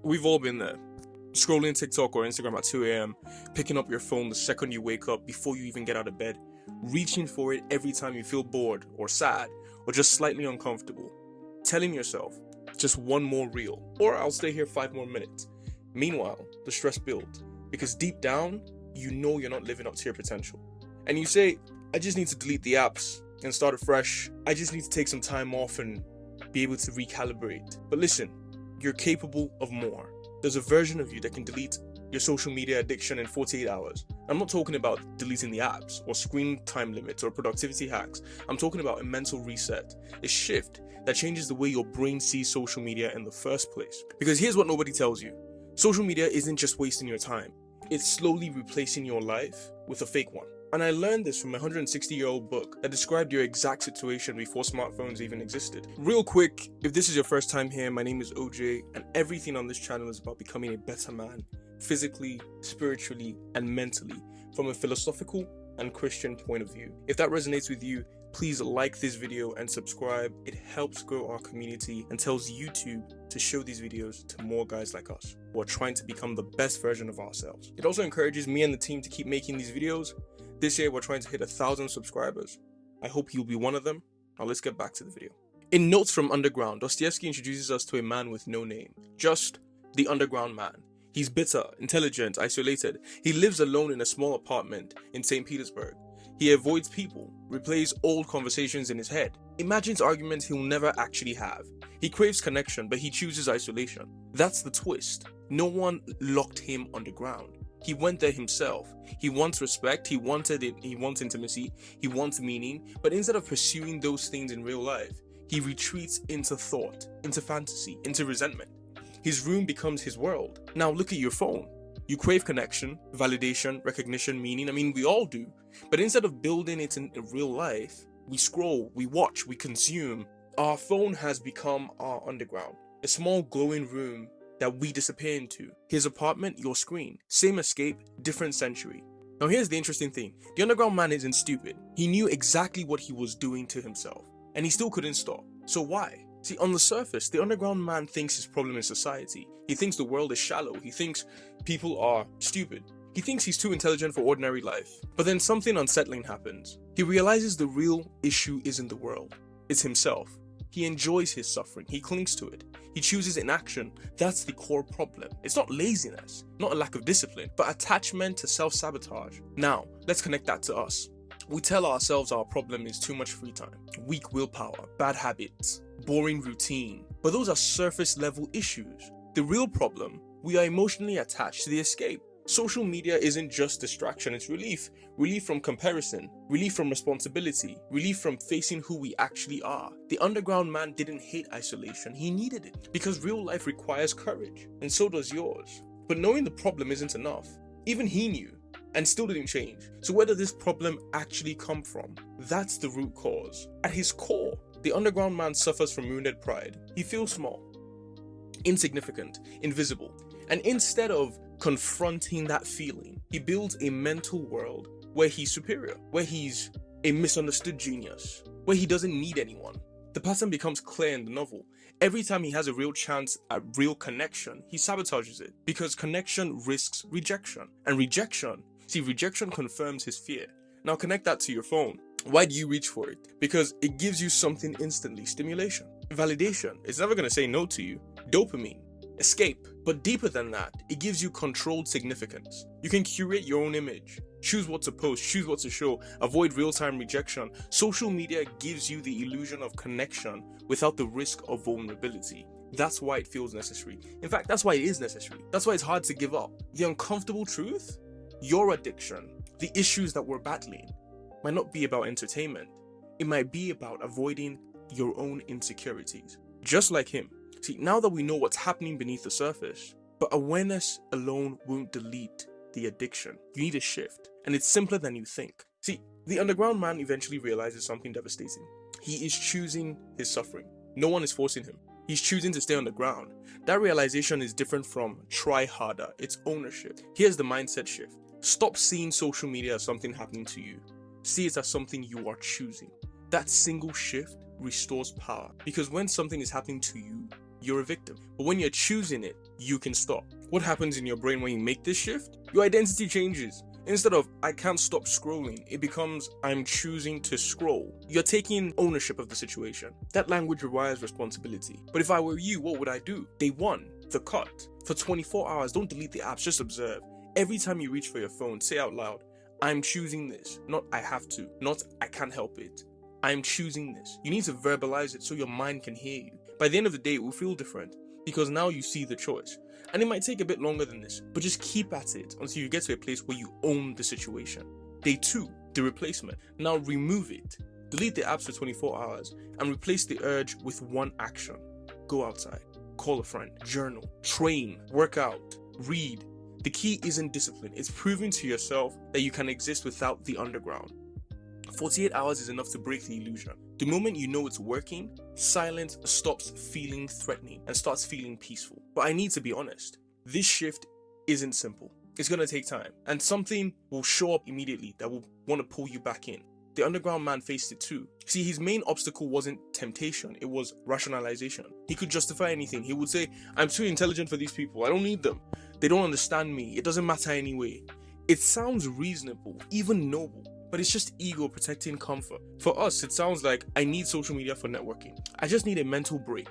We've all been there. Scrolling TikTok or Instagram at 2 a.m., picking up your phone the second you wake up before you even get out of bed, reaching for it every time you feel bored or sad or just slightly uncomfortable, telling yourself, just one more reel, or I'll stay here 5 more minutes. Meanwhile, the stress builds because deep down, you know you're not living up to your potential. And you say, I just need to delete the apps and start afresh. I just need to take some time off and be able to recalibrate. But listen, you're capable of more. There's a version of you that can delete your social media addiction in 48 hours. I'm not talking about deleting the apps or screen time limits or productivity hacks. I'm talking about a mental reset, a shift that changes the way your brain sees social media in the first place. Because here's what nobody tells you. Social media isn't just wasting your time. It's slowly replacing your life with a fake one. And I learned this from a 160-year-old book that described your exact situation before smartphones even existed. Real quick, if this is your first time here, my name is OJ, and everything on this channel is about becoming a better man, physically, spiritually, and mentally, from a philosophical and Christian point of view. If that resonates with you, please like this video and subscribe. It helps grow our community and tells YouTube to show these videos to more guys like us who are trying to become the best version of ourselves. It also encourages me and the team to keep making these videos. This year, we're trying to hit 1,000 subscribers. I hope you'll be one of them. Now let's get back to the video. In Notes from Underground, Dostoevsky introduces us to a man with no name, just the underground man. He's bitter, intelligent, isolated. He lives alone in a small apartment in St. Petersburg. He avoids people, replays old conversations in his head, imagines arguments he'll never actually have. He craves connection, but he chooses isolation. That's the twist. No one locked him underground. He went there himself. He wants respect, he wants intimacy, he wants meaning, but instead of pursuing those things in real life, he retreats into thought, into fantasy, into resentment. His room becomes his world. Now look at your phone. You crave connection, validation, recognition, meaning. I mean, we all do. But instead of building it in real life, we scroll, we watch, we consume. Our phone has become our underground, a small glowing room that we disappear into. His apartment, your screen. Same escape, different century. Now here's the interesting thing. The underground man isn't stupid. He knew exactly what he was doing to himself, and he still couldn't stop. So why? See, on the surface, the underground man thinks his problem is society. He thinks the world is shallow. He thinks people are stupid. He thinks he's too intelligent for ordinary life. But then something unsettling happens. He realizes the real issue isn't the world. It's himself. He enjoys his suffering. He clings to it. He chooses inaction. That's the core problem. It's not laziness, not a lack of discipline, but attachment to self-sabotage. Now, let's connect that to us. We tell ourselves our problem is too much free time, weak willpower, bad habits, boring routine. But those are surface level issues. The real problem, we are emotionally attached to the escape. Social media isn't just distraction, it's relief. Relief from comparison, relief from responsibility, relief from facing who we actually are. The underground man didn't hate isolation, he needed it. Because real life requires courage, and so does yours. But knowing the problem isn't enough. Even he knew, and still didn't change. So where did this problem actually come from? That's the root cause. At his core, the underground man suffers from wounded pride. He feels small, insignificant, invisible. And instead of confronting that feeling, he builds a mental world where he's superior, where he's a misunderstood genius, where he doesn't need anyone. The pattern becomes clear in the novel. Every time he has a real chance at real connection, he sabotages it because connection risks rejection. And rejection confirms his fear. Now connect that to your phone. Why do you reach for it? Because it gives you something instantly. Stimulation, validation. It's never going to say no to you. Dopamine, escape. But deeper than that, it gives you controlled significance. You can curate your own image, choose what to post, choose what to show, avoid real-time rejection. Social media gives you the illusion of connection without the risk of vulnerability. That's why it feels necessary. In fact, that's why it is necessary. That's why it's hard to give up. The uncomfortable truth, your addiction, the issues that we're battling, might not be about entertainment. It might be about avoiding your own insecurities. Just like him. See, now that we know what's happening beneath the surface, but awareness alone won't delete the addiction. You need a shift, and it's simpler than you think. See, the underground man eventually realizes something devastating. He is choosing his suffering. No one is forcing him. He's choosing to stay on the ground. That realization is different from try harder. It's ownership. Here's the mindset shift. Stop seeing social media as something happening to you. See it as something you are choosing. That single shift restores power, because when something is happening to you, you're a victim. But when you're choosing it, you can stop. What happens in your brain when you make this shift? Your identity changes. Instead of, I can't stop scrolling, it becomes, I'm choosing to scroll. You're taking ownership of the situation. That language requires responsibility. But if I were you, what would I do? Day one, the cut. For 24 hours, don't delete the apps, just observe. Every time you reach for your phone, say out loud, I'm choosing this. Not I have to. Not I can't help it. I'm choosing this. You need to verbalize it so your mind can hear you. By the end of the day, it will feel different because now you see the choice. And it might take a bit longer than this, but just keep at it until you get to a place where you own the situation. Day two, the replacement. Now remove it. Delete the apps for 24 hours and replace the urge with one action. Go outside, call a friend, journal, train, work out, read. The key isn't discipline, it's proving to yourself that you can exist without the underground. 48 hours is enough to break the illusion. The moment you know it's working, silence stops feeling threatening and starts feeling peaceful. But I need to be honest, this shift isn't simple. It's gonna take time, and something will show up immediately that will want to pull you back in. The underground man faced it too. See, his main obstacle wasn't temptation, it was rationalization. He could justify anything. He would say, I'm too intelligent for these people, I don't need them. They don't understand me, it doesn't matter anyway. It sounds reasonable, even noble, but it's just ego protecting comfort. For us, it sounds like, I need social media for networking. I just need a mental break.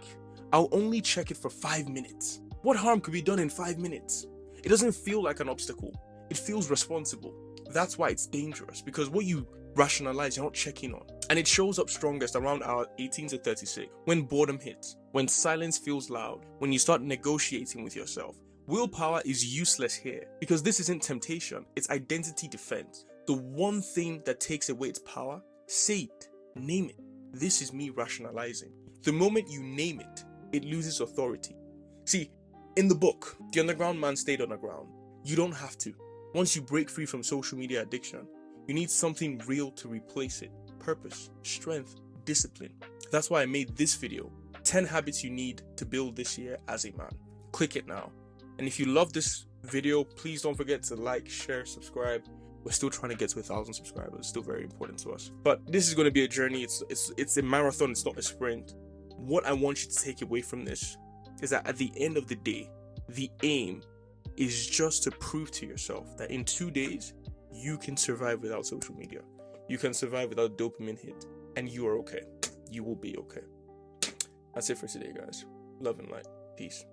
I'll only check it for 5 minutes. What harm could be done in 5 minutes? It doesn't feel like an obstacle. It feels responsible. That's why it's dangerous, because what you rationalize, you're not checking on. And it shows up strongest around our 18 to 36, when boredom hits, when silence feels loud, when you start negotiating with yourself. Willpower is useless here, because this isn't temptation, it's identity defense. The one thing that takes away its power, say it, name it. This is me rationalizing. The moment you name it, it loses authority. See, in the book, the underground man stayed underground. You don't have to. Once you break free from social media addiction, you need something real to replace it. Purpose, strength, discipline. That's why I made this video, 10 habits you need to build this year as a man. Click it now. And if you love this video, please don't forget to like, share, subscribe. We're still trying to get to 1,000 subscribers. It's still very important to us. But this is going to be a journey. It's a marathon. It's not a sprint. What I want you to take away from this is that at the end of the day, the aim is just to prove to yourself that in 2 days, you can survive without social media. You can survive without dopamine hit. And you are okay. You will be okay. That's it for today, guys. Love and light. Peace.